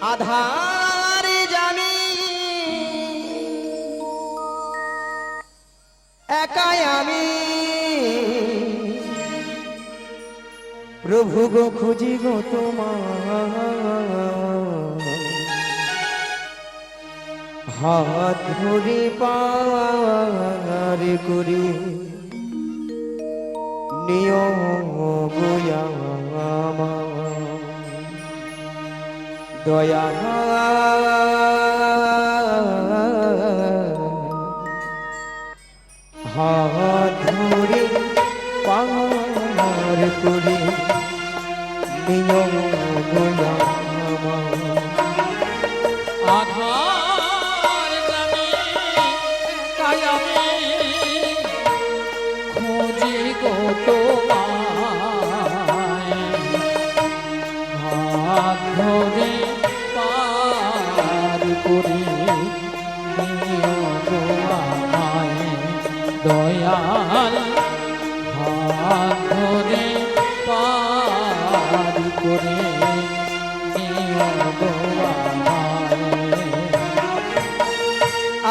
আধারে জানি একাই আমি প্রভু গো খুঁজি গো তোমার হাত ধরে পার করি নিয়ম দয়া হাত ধরে পার করি নিয়ম আধার জানি একাই আমি খুঁজি গো তোমায় হাত ধরে পার করি নিও গো আমায় দয়াল হাত ধরে পার করে নিও গো আমায়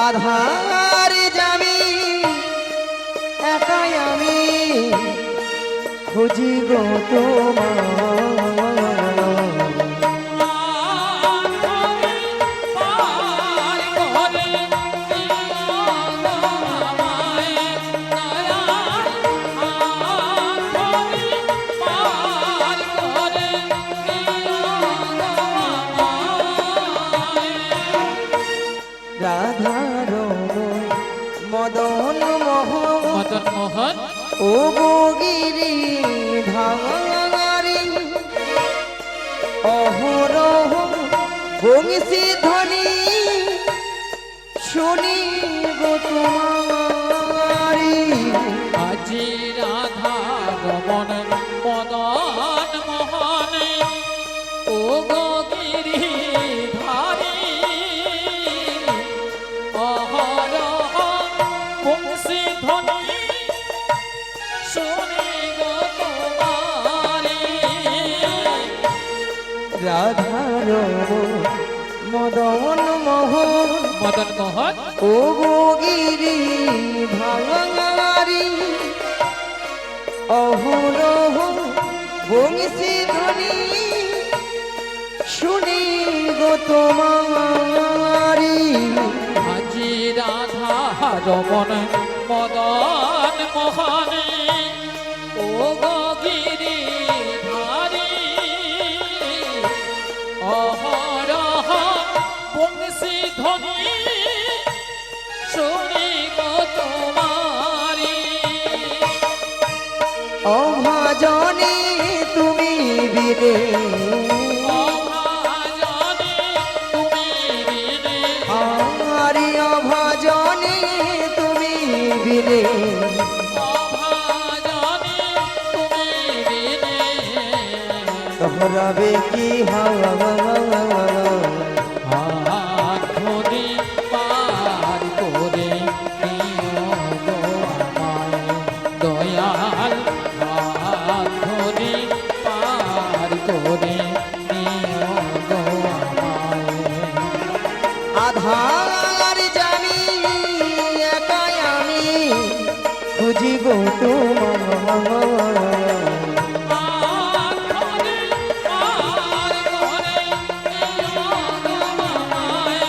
আধার জামি একাই আমি খুঁজি গো তোমার রাধার মদন মদন মোহন ও গিরি ধারি অহরহ বংশী ধ্বনি শুনি গো তোমারি আজি রাধা রমন মদন মোহন ও গিরি ধারি অহরহ বংশী ধ্বনি শুনি গো তোমারি রাধার মদন মোহন মদন মোহন ও গিরি ভাঙারি অহরহ বংশী ধ্বনি শুনি গো তোমারি আজি রাধা রমন মদন মোহন ও গিরি ধারি অহরহ বংশী ধ্বনি শুনি গো তোমারি অভাজনে তুমি বিনে অভাজনে তুমি বিনে আরি অভাজনে তুমি বিনে অভাজনে তুমি বিনে তোহরাবে কি হাওয়া হাত ধরে পার করে নিও গো আমায় দয়াল হাত ধরে পার করে নিও গো আমায় আধার জানি একাই আমি খুঁজি গো তোমার হাত ধরে পার করে নিও গো আমায়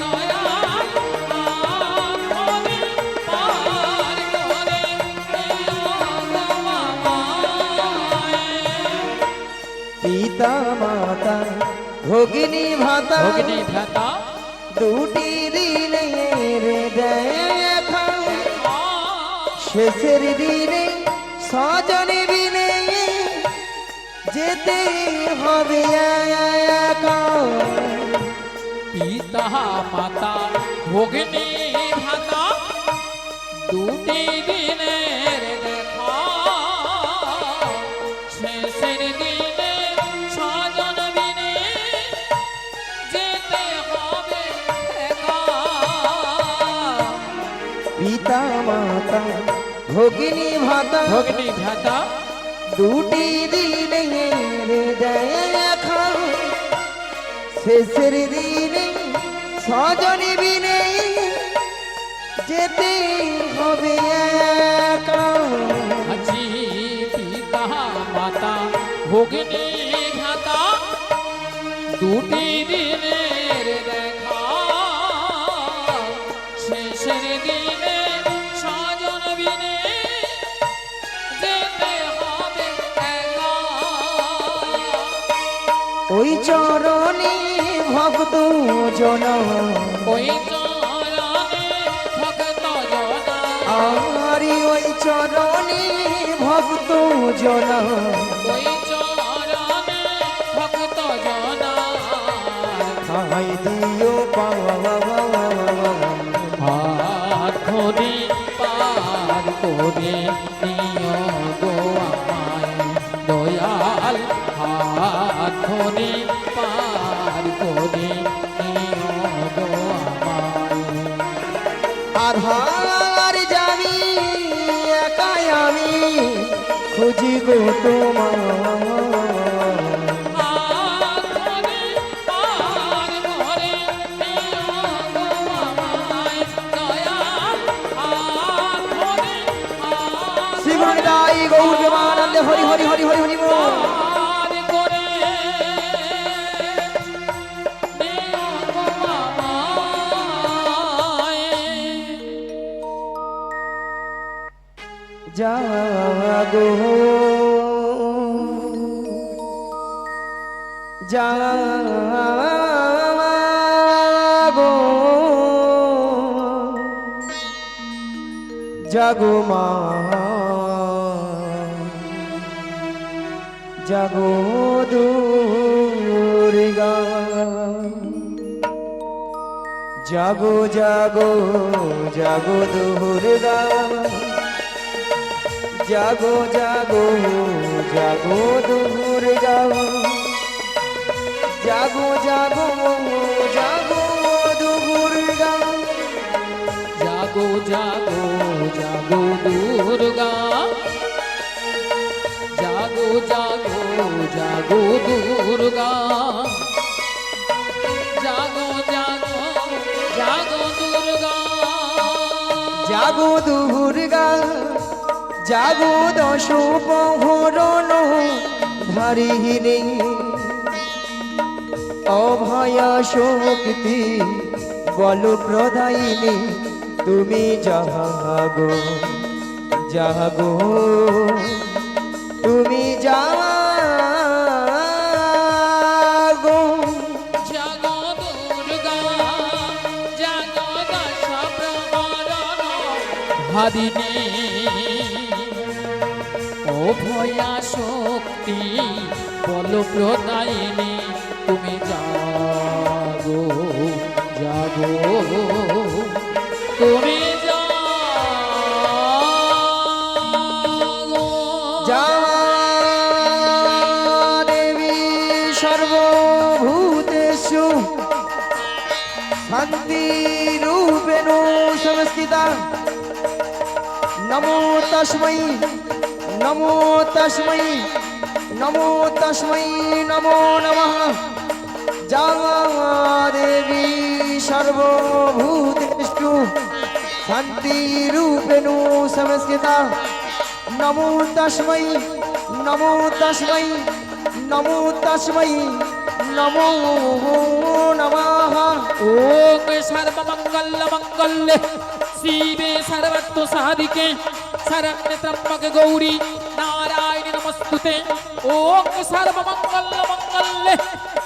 দয়াল হাত ধরে পার করে নিও গো আমায় পিতা মাতা ভগিনী ভাতা ভগিনী ভ্রাতা দুটি দিনে রে দেখা শেষের দিনে স্বজন বিনে যেতে হবে একা পিতা মাতা ভগিনী ভ্রাতা দুটি দিনের দেখা শেষের দিনে স্বজন বিনে যেতে হবে একা পিতা মাতা ভগিনী ভাতা ভগিনী ভ্রাতা দুটি দিনে দেখা শেষের দিনে সজনী বিনে যেতে হবে একা। আজি পিতা মাতা ভগিনী ভ্রাতা দুটি দিনের দেখা শেষের দিনে স্বজন বিনে যেতে হবে একা। ওই চরণে ভক্ত জন ওই চরণে ভক্ত জনা আরি ওই চরণে ভক্ত জন ওই চরণে ভক্ত জনা খাই দিও হাত ধরে পার করে নিও গো আমায় দয়াল হাত ধরে পার করে নিও গো আমায়। আধার যাবি একাই আমি খুঁজি গো তোমার হাত ধরে পার করে নিও গো আমায় দয়াল হাত ধরে পার শ্রীগুরুদাই গৌর প্রেমানন্দে হরি হরি হরি হরি হরি বল। পার করে নিও গো আমায়। জাগো জাগো জাগো মা জাগো দুর্গা জাগো জাগো জাগো দুর্গা জাগো জাগো জাগো দুর্গা জাগো জাগো জাগো দুর্গা জাগো জাগো জাগো দুর্গা জাগো জাগো জাগো দুর্গা জাগো জাগো জাগো দুর্গা জাগো দুর্গা জাগো দশ প্রহরণ ধারিণী অভয়া শক্তি বল প্রদায়িনী তুমি জাগো জাগো তুমি জাগো জাগো দুর্গা জাগো দশ প্রহরণ ধারিণী অভয়া শক্তি বল প্রদায়িনী তুমি জাগো জাগো তুমি জাগো যা দেবী সর্বভূতেষু শান্তি রূপেণ সংস্থিতা নমো তস্मै নমো তস্मै নমো তস্मै নমো নমঃ যা দেবী সর্বভূতেষু শান্তি রূপেণ সংস্থিতা নমো তস্मै নমো তস্मै নমো তস্मै নমো নমঃ ওম সর্বমঙ্গল মঙ্গলে শিবে সর্বত্র সাধিকে শরণ্যে ত্র্যম্বকে গৌরী নারায়ণী নমস্তুতে। ওম সর্বমঙ্গল মঙ্গলে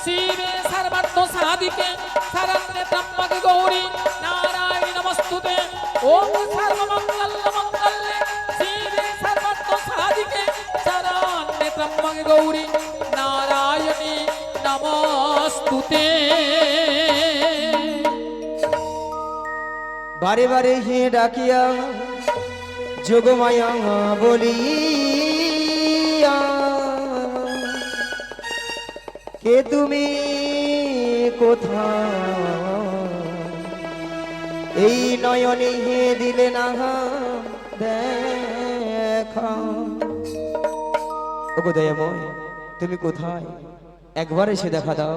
শিবে সর্বত্র সাধিকে শরণ্যে ত্র্যম্বকে গৌরী নারায়ণী নমস্তুতে। ওম সর্বমঙ্গল মঙ্গলে শিবে সর্বত্র সাধিকে শরণ্যে ত্র্যম্বকে গৌরী নারায়ণী নমস্তুতে। বারে বারে হে ডাকিয়া যোগমায়া বলিয়া কে তুমি কোথায় এই নয়নে হে দিলে না দেখা। ওগো দয়াময় তুমি কোথায় একবার এসে দেখা দাও।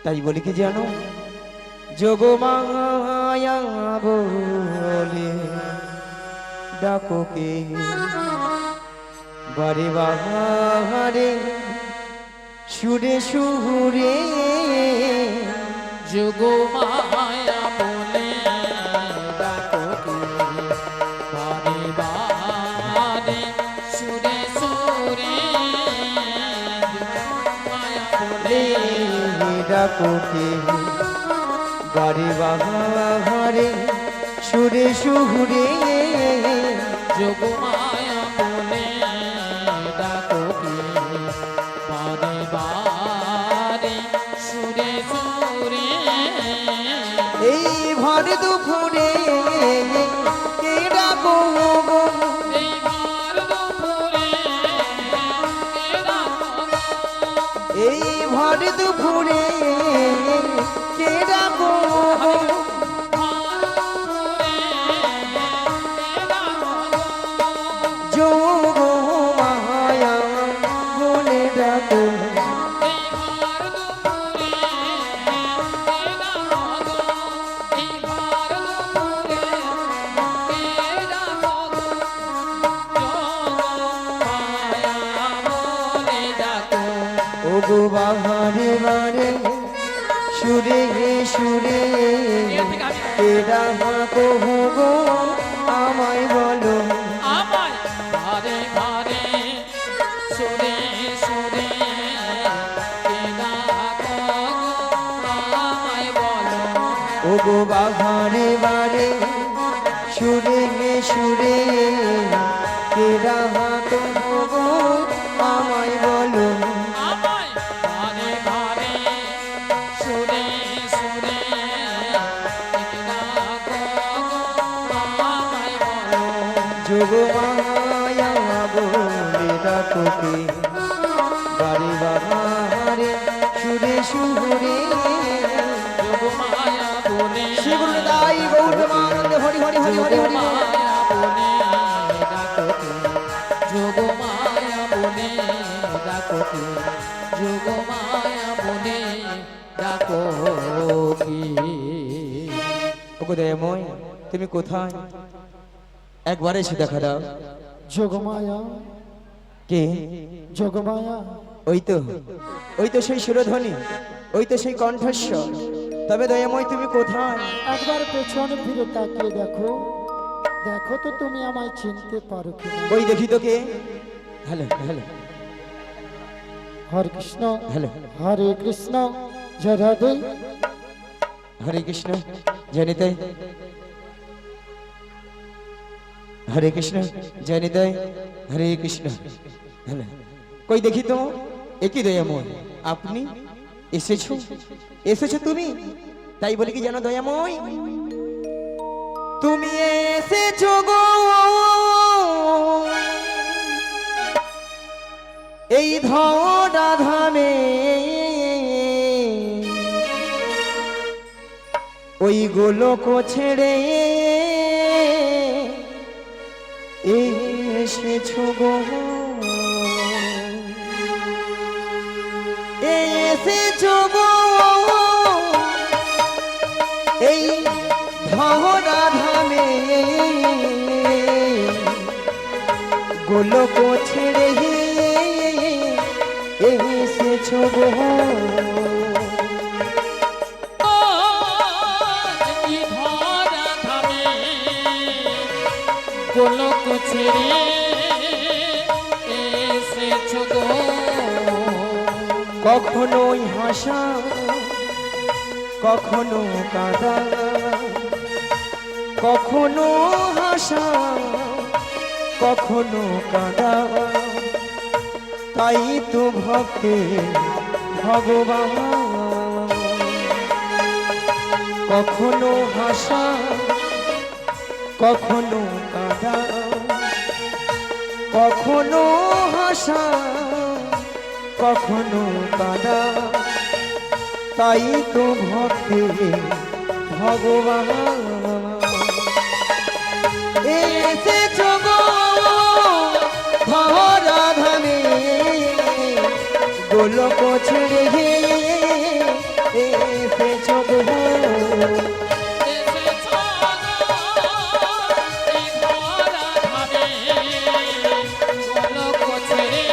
তাই বলি কি জানো, যোগমায়া বলে ডাকো কে, বারে বাহারে সুরে সুরে, যোগমায়া বলে ডাকো কে, বারে বারে সুরে সুরে, যোগমায়া বলে ডাকো কে, বারে বাহারে সুরে সুরে, যোগমায়া বলে ডাকো কে, বারে বারে সুরে সুরে, এই ভর দুপুরে কে ডাকো গো, এই ভর দুপুরে কে ডাকো গো, এই ভর দুপুরে কে ডাকো গো, ভর দুপুরে কে ডাকো গো, যোগমায়া বলে ডাকো, এই ভর দুপুরে কে ডাকো গো, এই ভর দুপুরে কে ডাকো গো, যোগমায়া বলে ডাকো, ওগো বাহারে বারে সুরে সুরে, কে ডাকো গো আমায় বলো, আমায় ভারে ভারে সুরে সুরে কে ডাকো গো, আমায় বলো, ওগো বাহারে বারে সুরে সুরে, কে ডাকো গো আমায় বলো, আমায় ভারে ভারে সুরে সুরে কে ডাকো গো, আমায় বলো, যোগমায়া বলে ডাকো কে, বারে বাহারে সুরে সুরে, যোগমায়া বলে শ্রী গুরুদাই গৌর প্রেমানন্দে হরি হরি হরি হরি হরি বল। যোগমায়া বলে ডাকো কে, যোগমায়া বলে ডাকো কে, ওগো দয়াময় তুমি কোথায়, একবার এসে দেখা দাও। যোগমায়া, কে? যোগমায়া, ওই তো সেই সুরধ্বনি, ওই তো সেই কণ্ঠস্বর, তবে দয়াময় তুমি কোথায়? একবার পেছনে ফিরে তাকিয়ে দেখো, দেখো তো তুমি আমায় চিনতে পারো কিনা। ওই দেখি তো কে। হ্যালো হ্যালো হরে কৃষ্ণ, হ্যালো, হরে কৃষ্ণ, জয় রাধে। হরে কৃষ্ণ জয়নিতাই, হরে কৃষ্ণ জয়নিতাই, হরে কৃষ্ণ। হ্যালো, কই দেখি তো, একই দয়াময় আপনি এসেছো, এসেছো তুমি, তাই বলি কি জানো দয়াময়, তুমি এসেছো গো এই ধরা ধামে, ওই গোলক ছেড়ে এসেছো গো, এসেছো গো এই ধরা ধামে, গোলক ছেড়ে এসেছো গো, কি ধরা ধামে গোলক ছেড়ে এসেছো গো, কখনোই হাসা কখনো কাঁদা, কখনো হাসা কখনো কাঁদা, তাই তো ভক্তে ভগবান, কখনো হাসা কখনো কাঁদা, কখনো হাসা কখনো কাঁদা, তাই তো ভক্তে ভগবান, এসেছো গো ধরা ধামে, গোলক ছেড়ে এসেছো গো এসেছো গো এই ধরা ধামে গোলক ছেড়ে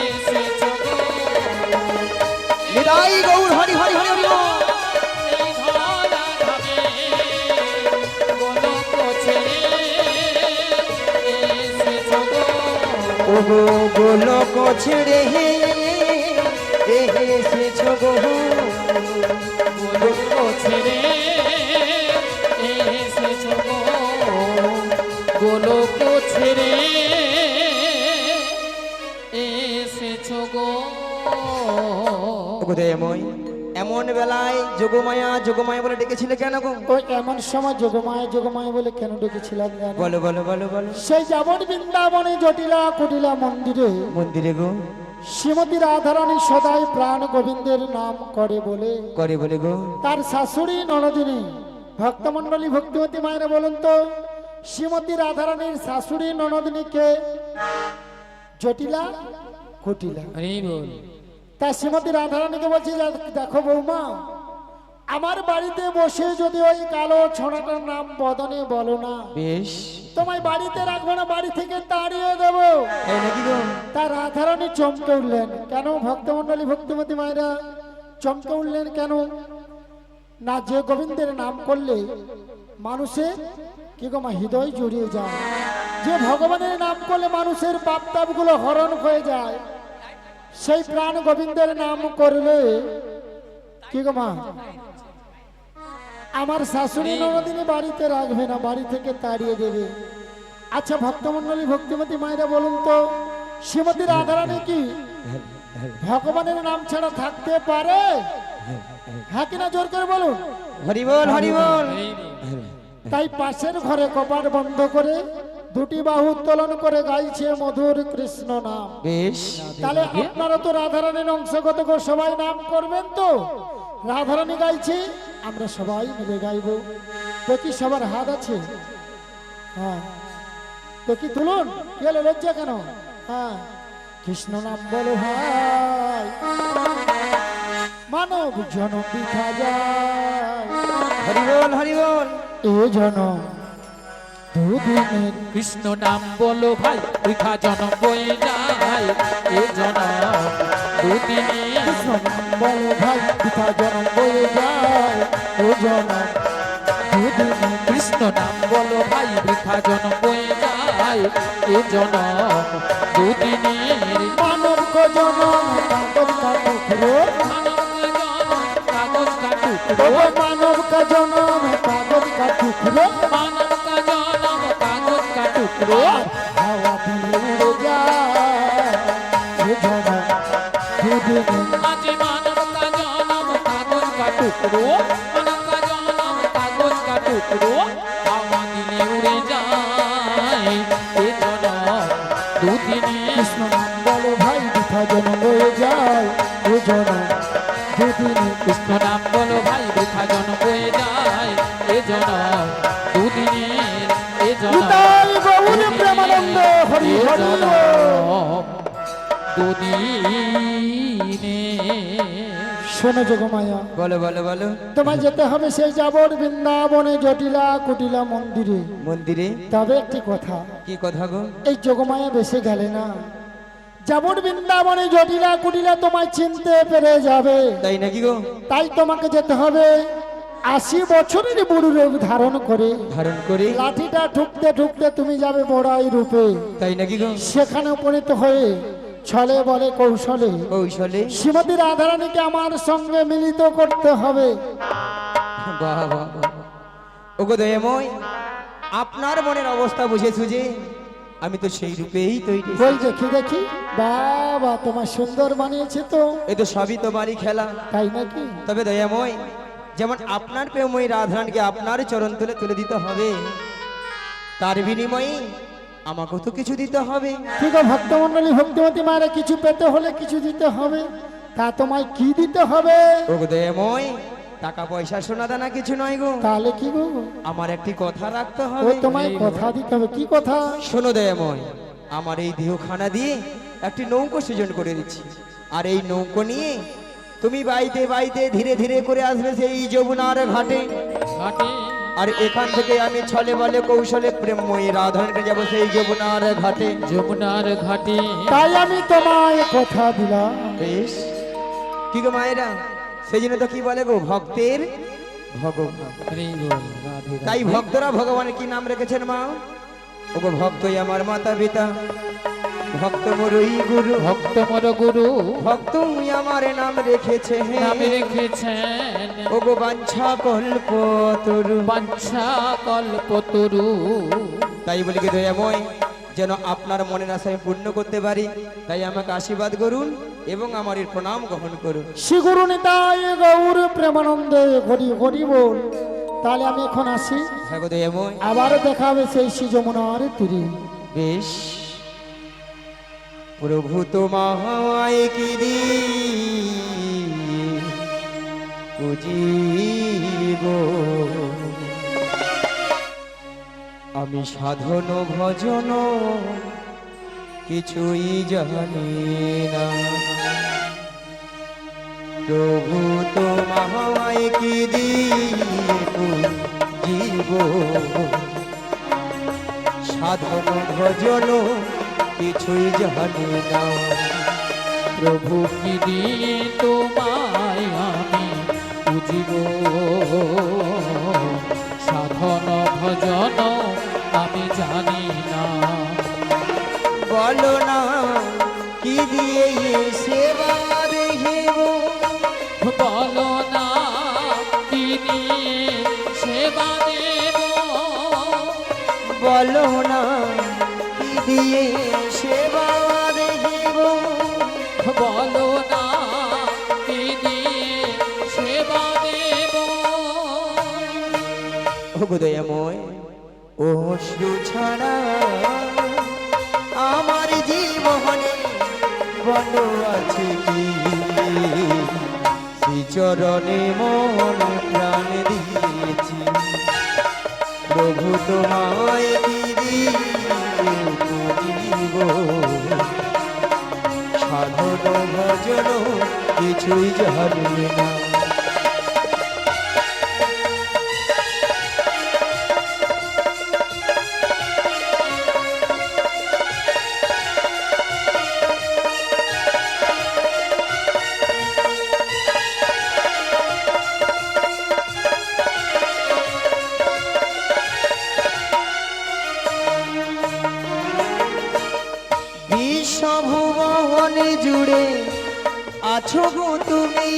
এসেছো গো নিতাই গৌর হরি হরি হরি হরি বল। এই ধরা ধামে গোলক ছেড়ে এসেছো গো ও গো গোলক ছেড়ে এসেছো গো গোলক ছেড়ে এসেছো গো গোলক ছেড়ে এসেছো গো ওগো দয়াময় এমন বেলায় যোগমায়া যোগমায়া বলে ডেকেছিলে কেন গো ওই এমন সময় যোগমায় যোগমায় বলে কেন ডেকেছিলাম জানো? বলো বলো বলো বলো সেই যাবন বৃন্দাবনে জটিলা কুটিলা মন্দিরে মন্দিরে গো শ্রীমতী রাধারানী সদাই প্রাণ গোবিন্দের নাম করে বলে গো তার শাশুড়ি ননদিনী ভক্তমণ্ডলী ভক্তিমতী মায়েরা বলুন তো শ্রীমতী রাধারানীর শাশুড়ি ননদিনীকে জটিলা কুটিলা হরি বল তা শ্রীমতী রাধারানীকে বলছি দেখো বৌমা আমার বাড়িতে বসে যদি ওই কালো ছোড়াটার নাম বদনে বলো না বেশ তোমায় বাড়িতে রাখবো না বাড়ি থেকে তাড়িয়ে দেবো তাই নাকি গো তা রাধারানী চমকে উঠলেন কেন ভক্তমণ্ডলী ভক্তিমতী মায়েরা চমকে উঠলেন কেন না যে গোবিন্দের নাম করলে মানুষের কি গো মা হৃদয় জড়িয়ে যায় যে ভগবানের নাম করলে মানুষের পাপ তাপগুলো হরণ হয়ে যায় সেই প্রাণ গোবিন্দের নাম করলে কি গো মা আমার শাশুড়ি ননদিনী বাড়িতে রাখবে না বাড়ি থেকে তাড়িয়ে দেবে আচ্ছা ভক্তমণ্ডলী ভক্তিমতী মায়েরা বলুন তো শ্রীমতী রাধারানী কি ভগবানের নাম ছাড়া থাকতে পারে হ্যাঁ কিনা জোর করে বলুন হরি বল হরি বল তাই পাশের ঘরে কপাট বন্ধ করে দুটি বাহু উত্তোলন করে গাইছে মধুর কৃষ্ণ নাম বেশ তাহলে আপনারা তো রাধারানীর অংশগত করে সবাই নাম করবেন তো রাধারানী গাইছে আমরা সবাই মিলে গাইবো দেখি সবার হাত আছে হ্যাঁ দেখি তুলুন কি হলো লজ্জা কেন হ্যাঁ কৃষ্ণ নাম বলো ভাই মানব জনম বিধা যায় হরি বল এ জনম দুদিনের কৃষ্ণ নাম বলো ভাই বৃথা জনম বয়ে যায় এ জনম দুদিনে কৃষ্ণ নাম বলো ভাই পিতা জনম বয়ে যায় ও জনম দুদিনের কৃষ্ণ নাম বলো ভাই বৃথা জনম বয়ে যায় এ জনম দুদিনের মানব কো জনম কাগজ কা টুকরো কাগজ কা ও টুকরো মানব কা জনম কাগজ কা টুকরো মানব কা জনম কাগজ কা টুকরো হাওয়া দিলে উড়ে যায় ও জনম দুদিনের আজ মানব কা জনম কাগজ কা টুকরো মানব কা জনম কাগজ কা টুকরো হাওয়া দিলে উড়ে যায় এ জনম দুদিনে কৃষ্ণ নাম বলো ভাই পিতা জনম বয়ে যায় ও জনম দুদিনের কৃষ্ণ নাম বলো ভাই বৃথা জনম বয়ে যায় এ জনম দুদিনের এ জনম নিতাই গৌর প্রেমানন্দ হরি এ হরি জনম বল। দুদিনে শোনো যোগমায়া বলো বলো বলো তোমায় যেতে হবে সেই যাবর বৃন্দাবনে জটিলা কুটিলা মন্দিরে মন্দিরে তবে একটি কথা কি কথা গো এই যোগমায়া বেশি গেলে না যাবর বৃন্দাবনে জটিলা কুটিলা তোমায় চিনতে পেরে যাবে তাই নাকি গো তাই তোমাকে যেতে হবে 80 বছরের বুড়ো রূপ ধারণ করে ধারণ করে লাঠিটা ঠুকতে ঠুকতে তুমি যাবে বড়াই রূপে তাই নাকি গো সেখানে উপনীত হয়ে ছলে বলে কৌশলে কৌশলে শ্রীমতী রাধারানীকে আমার সঙ্গে মিলিত করতে হবে বাহ বাহ বাহ। ওগো দয়াময় আপনার মনের অবস্থা বুঝেছু যে আমি তো সেই রূপেই তৈরি বল দেখি দেখি বাবা তোমার সুন্দর বানিয়েছে তো এ তো সবই তো বাড়ি খেলা তাই নাকি তবে দয়াময় যেমন আপনার প্রেমময়ী রাধারানীকে আপনার চরণ তুলে তুলে দিতে হবে তার বিনিময়ে আমাকেও তো কিছু দিতে হবে ঠিক আছে ভক্তমন্ডলী ভক্তিমতী মায়েরা কিছু পেতে হলে কিছু দিতে হবে তা তোমায় কি দিতে হবে ওগো দয়াময় টাকা পয়সা সোনা দানা কিছু নয় গো তাহলে কি গো আমার একটি কথা রাখতে ও হবে তোমায় কথা দিতে হবে কি কথা শোনো দয়াময় আমার এই দেহখানা দিয়ে একটি নৌকো সৃজন করে দিচ্ছি আর এই নৌকো নিয়ে তুমি বাইতে বাইতে ধীরে ধীরে করে আসবে সেই যমুনার ঘাটে, ঘাটে আর এখান থেকে আমি ছলে বলে কৌশলে প্রেমময়ী রাধারণকে যাব সেই যমুনার ঘাটে। যমুনার ঘাটে তাই আমি তোমায় কথা দিলাম। বেশ, কি গো মায়েরা, সেই জন্য তো কি বলে গো, ভক্তের ভগবান। হরি বল, রাধে তাই রাধে। ভক্তরা ভগবানের কি নাম রেখেছেন মা? ওগো ভক্তই আমার মাতা পিতা, ভক্ত মোরই গুরু, ভক্ত মোর গুরু ভক্তই আমার নাম রেখেছে। নামে রেখেছেন ওগো বাঞ্ছা কল্প তরু। বাঞ্ছা কল্পতরু। তাই বলি কি দয়াময়, যেন আপনার মনের আশা আমি পূর্ণ করতে পারি, তাই আমাকে আশীর্বাদ করুন এবং আমার এই প্রণাম গ্রহণ করুন। শ্রী গুরু নিতাই গৌর প্রেমানন্দে হরি হরি বল। তাহলে আমি এখন আসি, হ্যাঁ গো দয়াময়। আবার দেখা হবে সেই শ্রী যমুনার তীরে। বেশ, প্রভু তোমায় কি পুজিব, আমি সাধন ভজন কিছুই জানি না। প্রভু তোমায় কি পুজিব, সাধন ভজন কিছুই জানি না। প্রভু কি দিয়ে তোমায় আমি বুঝিব, সাধন ভজন আমি জানি না। বলো না কি দিয়ে সেবা দেখিব, বলো না কি দিয়ে সেবা দেব, বলো না কি দিয়ে সেবা দেখিব। বলো না কি দিয়ে সেবা দেব। ও দয়াময়, ও অশ্রু ছাড়া আমার জীবনে বলো আছে কি, শ্রীচরণে মন প্রাণ দিয়েছি। প্রভু তোমায় কি দিয়ে পুজিব, সাধন ভজন কিছুই জানি না। বিশ্বভুবনে জুড়ে আছো গো তুমি,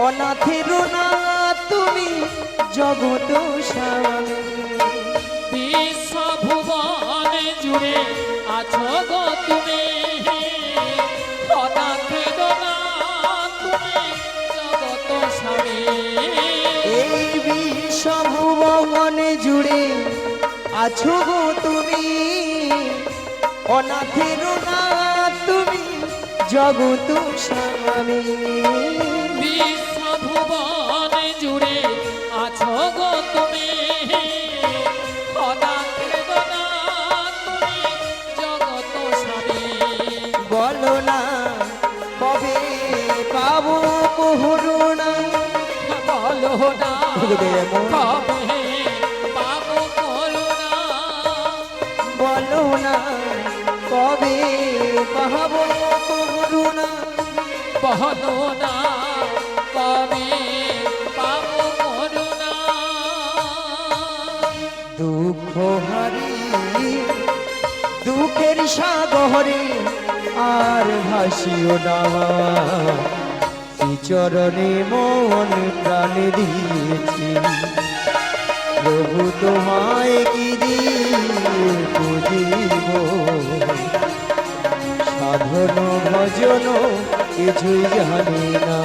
অনাথের না তুমি জগত স্বামী। বিশ্বভুবনে জুড়ে আছো গো তুমি, অনাথের না তুমি জগত স্বামী। এই বিশ্বভুবনে জুড়ে আছো গো তুমি, অনাথের না তুমি জগত স্বামী। বিশ্বভুবনে জুড়ে আছো গো তুমি, অনাথের না তুমি জগত স্বামী। বলো না কবে পাবো করুণা, বলো না হৃদয়ে মন। কবে পাবো করুণা, বলো না কবে পাবো করুণা। বলো না কবে পাবো করুণা। দুঃখ হারি দুঃখের সাগরে আর ভাসিও না, শ্রীচরণে মন প্রাণ দিয়েছি। প্রভু তোমায় কি দিয়ে পুজিব, সাধন ভজন কিছুই জানি না।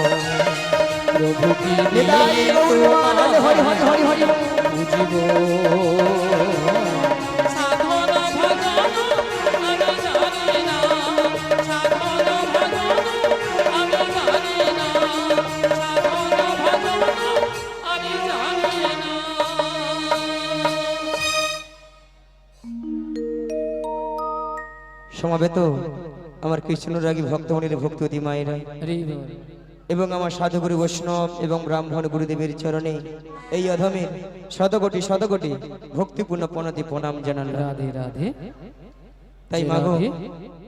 প্রভু কি নিতাই দিয়ে গৌর মহারাজ, হরি হরি হরি হরি। বুঝিব, সাধন ভজন আমি জানি না, সাধন ভজন আমি জানি না, সাধন ভজন আমি জানি না। সমাবেত আমার কৃষ্ণরাগী ভক্তমণির ভক্তিবতী মায়েরা হরি বল। এবং আমার সাধুগুরু বৈষ্ণব এবং ব্রাহ্মণ গুরুদেবের চরণে এই অধমের শতকোটি শতকোটি ভক্তিপূর্ণ প্রণতি প্রণাম জানান। রাধে রাধে। তাই মাগো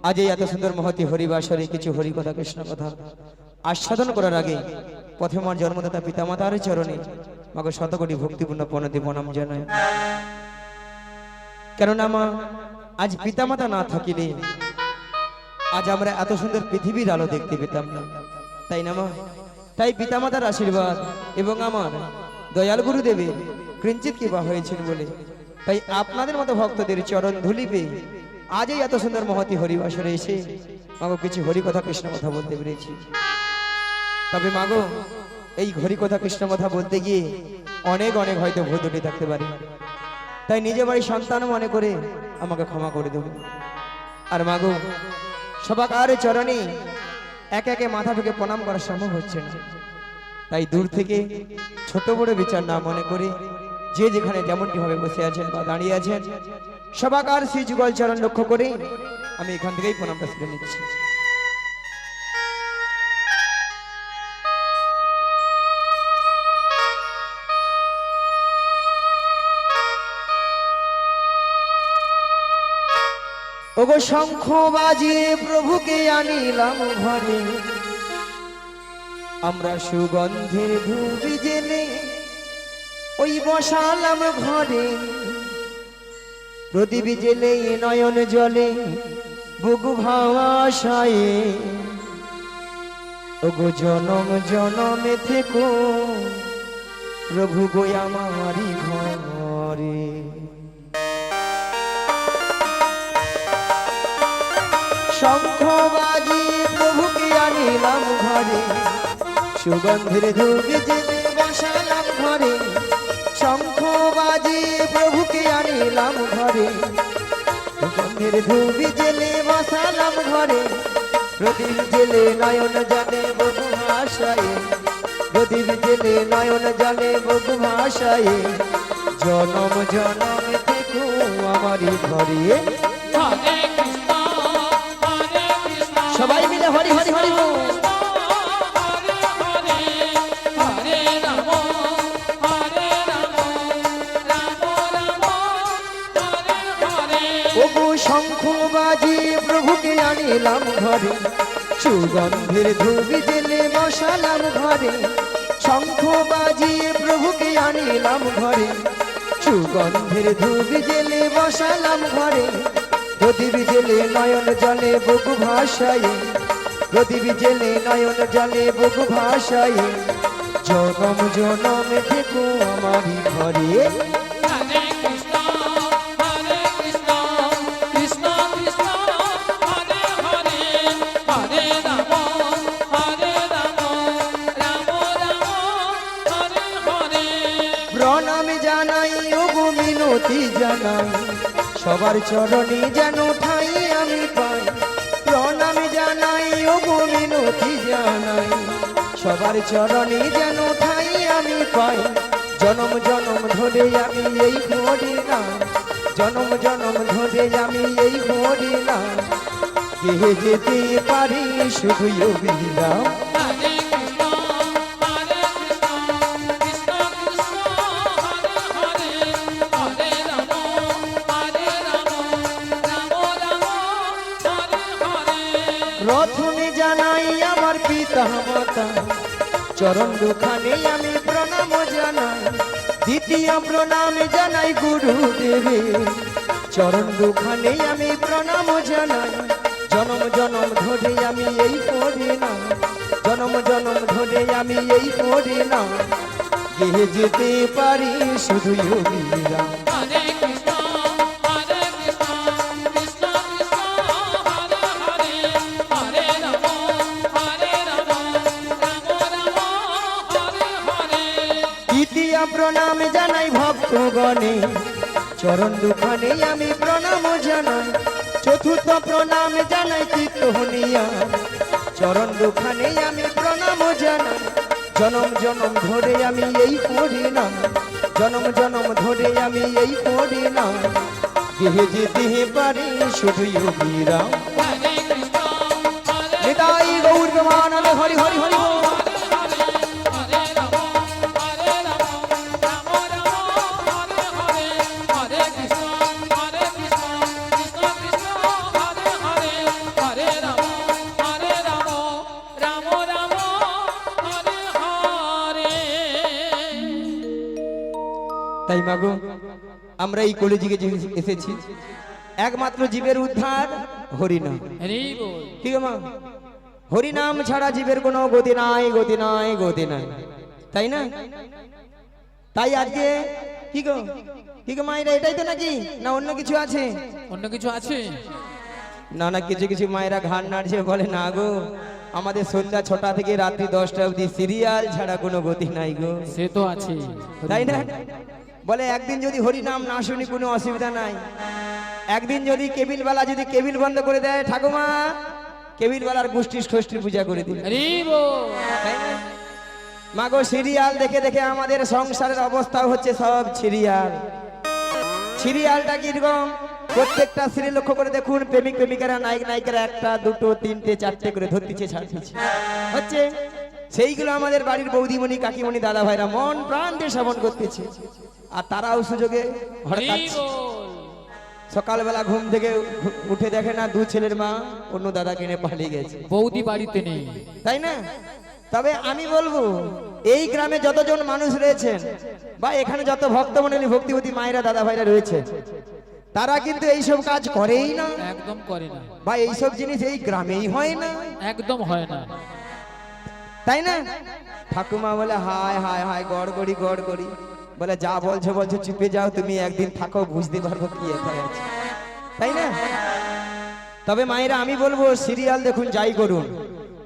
আজ এই এত সুন্দর মহতি হরিবাসরে কিছু হরি কথা কৃষ্ণ কথা আস্বাদন করার আগে প্রথমে আমার জন্মদাতা পিতামাতার চরণে মাগো শতকোটি ভক্তিপূর্ণ প্রণতি প্রণাম জানাই। কেননা মা আজ পিতামাতা না থাকিলে আজ আমরা এত সুন্দর পৃথিবীর আলো দেখতে পেতাম না, তাই না মা? তাই পিতামাতার আশীর্বাদ এবং আমার দয়াল গুরুদেবের কিঞ্চিত কৃপা হয়েছিল বলে তাই আপনাদের মতো ভক্তদের চরণ ধুলি পেয়ে আজ এই এত সুন্দর মহতি হরিবাসরে এসে মাগো কিছু হরি কথা কৃষ্ণ কথা বলতে পেরেছি। তবে মাগো এই হরি কথা কৃষ্ণ কথা বলতে গিয়ে অনেক অনেক হয়তো ভুল ত্রুটি থাকতে পারে, তাই নিজে বাড়ির সন্তান মনে করে আমাকে ক্ষমা করে দেব। আর মাগো সবাকার চরণে একে একে মাথা থেকে প্রণাম করা সম্ভব হচ্ছে না, তাই দূর থেকে ছোট বড় বিচার না মনে করে যে যেখানে যেমনটি ভাবে বসে আছেন বা দাঁড়িয়ে আছেন সবাকার শ্রী যুগল চরণ লক্ষ্য করে আমি এখান থেকেই প্রণামটা সেরে নিচ্ছি। ওগো শঙ্খ বাজিয়ে প্রভুকে আনিলাম ঘরে, আমরা সুগন্ধের ধূপি জেলে ওই বসালাম ঘরে, প্রদীপ জেলে নয়ন জলে বুক ভাষায়ে, ওগো জনম জনমে থেকো প্রভু গো আমারি ঘরে। শঙ্খ বাজি প্রভুকে আনিলাম ঘরে, সুগন্ধের ধূপি জেলে বসালাম ঘরে, শঙ্খ বাজি প্রভুকে আনিলাম ঘরে, সুগন্ধের ধূপি জেলে বসালাম ঘরে, প্রদীপ জেলে নয়ন জানে বধু ভাষায়ে, প্রদীপ জেলে নয়ন জানে বধু ভাষায়ে, জনম জনম থেকো আমারি ঘরে। হরে কৃষ্ণ হরে কৃষ্ণ সবাই মিলে হরি হরি হরি বল। হরে হরে হরে রাম হরে রাম রাম রাম হরে হরে। ওগো শঙ্খ বাজি প্রভুকে আনিলাম ঘরে, সুগন্ধের ধূপি জেলে বসালাম ঘরে, শঙ্খ বাজি প্রভুকে আনিলাম ঘরে, সুগন্ধের ধূপি জেলে বসালাম ঘরে, প্রদীপ জেলে নয়ন জলে বুক ভাষায়ে, প্রদীপ জেলে নয়ন জলে বুক ভাষায়ে, জনম জনম থেকো আমারি ঘরে। হরে কৃষ্ণ হরে কৃষ্ণ কৃষ্ণ কৃষ্ণ হরে হরে হরে রাম হরে রাম রাম রাম হরে হরে। প্রণাম জানাই ওগো মিনতি জানাই, সবার চরণে যেন ঠাই আমি পাই, প্রণাম জানাই ওগো মিনতি জানাই, সবার চরণে যেন ঠাই আমি পাই, জনম জনম ধরে আমি এই হরি নাম, জনম জনম ধরে আমি এই হরি নাম, কে যেতে পারি শুধু অবিরাম। হরে কৃষ্ণ হরে কৃষ্ণ কৃষ্ণ কৃষ্ণ হরে হরে হরে রাম হরে রাম রাম রাম হরে হরে। প্রথমে জানাই আমার পিতা মাতা চরণ দুখানে আমি প্রণাম জানাই, দ্বিতীয় প্রণাম জানাই গুরুদেবে চরণ দুখানে আমি প্রণাম জানাই, জনম জনম ধরে আমি এই করি না, জনম জনম ধরে আমি এই করি না, গিয়ে যেতে পারি শুধু অবিরাম। হরে কৃষ্ণ হরে কৃষ্ণ কৃষ্ণ কৃষ্ণ হরে হরে হরে রাম হরে রাম রাম রাম হরে হরে। তৃতীয় প্রণাম জানাই ভক্তগণে চরণ দুখানে আমি প্রণাম জানাই, চতুর্থ প্রণাম জানাই তীর্থনিয়া চরণ দুখানে আমি প্রণাম জানাই, জনম জনম ধরে আমি এই করি না, জনম জনম ধরে আমি এই করি না, গেহে যেতে পারি শুধু অবিরাম। হরে কৃষ্ণ হরি হরি হরি বল। হরে রাম হরে রাম রাম রাম হরে হরে হরে কৃষ্ণ কৃষ্ণ কৃষ্ণ হরে হরে হরে রাম রাম রাম হরে হরে। তাই মাগো আমরা এই কলিযুগে যে এসেছি একমাত্র জীবের উদ্ধার হরিনাম। হরি বল। কি গো মা, হরিনাম ছাড়া জীবের কোনো গতি নাই, গতি নাই, গতি নাই, তাই না? তাই আজকে কি গো, কি গো মায়েরা, এটাই তো নাকি না অন্য কিছু আছে? অন্য কিছু আছে? না না, কিছু কিছু মায়েরা ঘাড় নাড়ছে, বলে না গো আমাদের সন্ধ্যা 6টা থেকে রাত্রি 10টা অবধি সিরিয়াল ছাড়া কোনো গতি নাই গো। সে তো আছে, তাই না? বলে একদিন যদি হরিনাম না শুনি কোনো অসুবিধা নাই, একদিন যদি কেবিলওয়ালা যদি কেবিল বন্ধ করে দেয় ঠাকুমা, কেবিলওয়ালার গোষ্ঠী ষষ্ঠীর পূজা করে দিল। হরি বল। তাই না? মাগো সিরিয়াল দেখে দেখে আমাদের সংসারের অবস্থা হচ্ছে সব সিরিয়াল। সিরিয়ালটা কিরকম, প্রত্যেকটা সিরিয়াল লক্ষ্য করে দেখুন, প্রেমিক প্রেমিকারা নায়ক নায়িকারা 1টা 2টো 3টে 4টে করে ধরতিছে ছাড়তিছে হচ্ছে। সেইগুলো আমাদের বাড়ির বৌদিমণি কাকিমণি দাদা ভাইরা মন প্রাণ দিয়ে শ্রবণ করতেছে, আর তারাও সুযোগে হরি হঠাৎ বল। সকালবেলা ঘুম থেকে উঠে দেখে না 2 ছেলের মা অন্য দাদা কিনে পালিয়ে গেছে, বৌদি বাড়িতে নেই। তাই না? তবে আমি বলবো এই গ্রামে যতজন মানুষ রয়েছেন বা এখানে যত ভক্তমণ্ডলী ভক্তিবতী মায়েরা দাদা ভাইরা রয়েছে, তারা কিন্তু এইসব কাজ করেই না, একদম করে না, বা এইসব জিনিস এই গ্রামেই হয় না, একদম হয় না, তাই না? ঠাকুমা বলে হায় হায় হায় গড়গড়ি গড়গড়ি, বলে যা বলছো বলছো চুপে যাও, তুমি একদিন থাকো বুঝতে পারবো কি এখানে আছে, তাই না? তবে মায়েরা আমি বলবো সিরিয়াল দেখুন যাই করুন,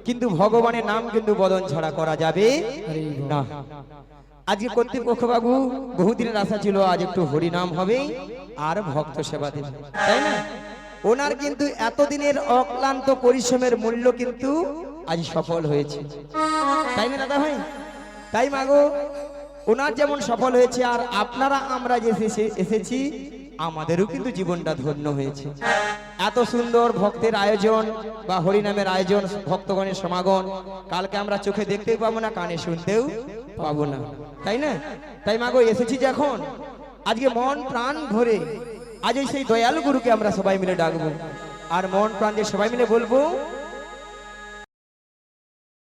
কিন্তু ভগবানের নাম কিন্তু বদন ছাড়া করা যাবে হরি বল। না। আজকে কর্তৃপক্ষ বাবু বহুদিনের আশা ছিল আজ একটু হরিনাম হবে আর ভক্ত সেবা দেবে, তাই না? ওনার কিন্তু এতদিনের অক্লান্ত পরিশ্রমের মূল্য কিন্তু আজ সফল হয়েছে, তাই না দাদা ভাই? তাই মাগো ওনার যেমন সফল হয়েছে, আর আপনারা আমরা যে এসেছি আমাদেরও কিন্তু জীবনটা ধন্য হয়েছে। এত সুন্দর ভক্তের আয়োজন বা হরিনামের আয়োজন, ভক্তগণের সমাগম কালকে আমরা চোখে দেখতেও পাবো না, কানে শুনতেও পাবো না, তাই না? তাই মাগো এসেছি যখন আজকে মন প্রাণ ভরে আজ সেই দয়ালু গুরুকে আমরা সবাই মিলে ডাকবো, আর মন প্রাণ দিয়ে সবাই মিলে বলবো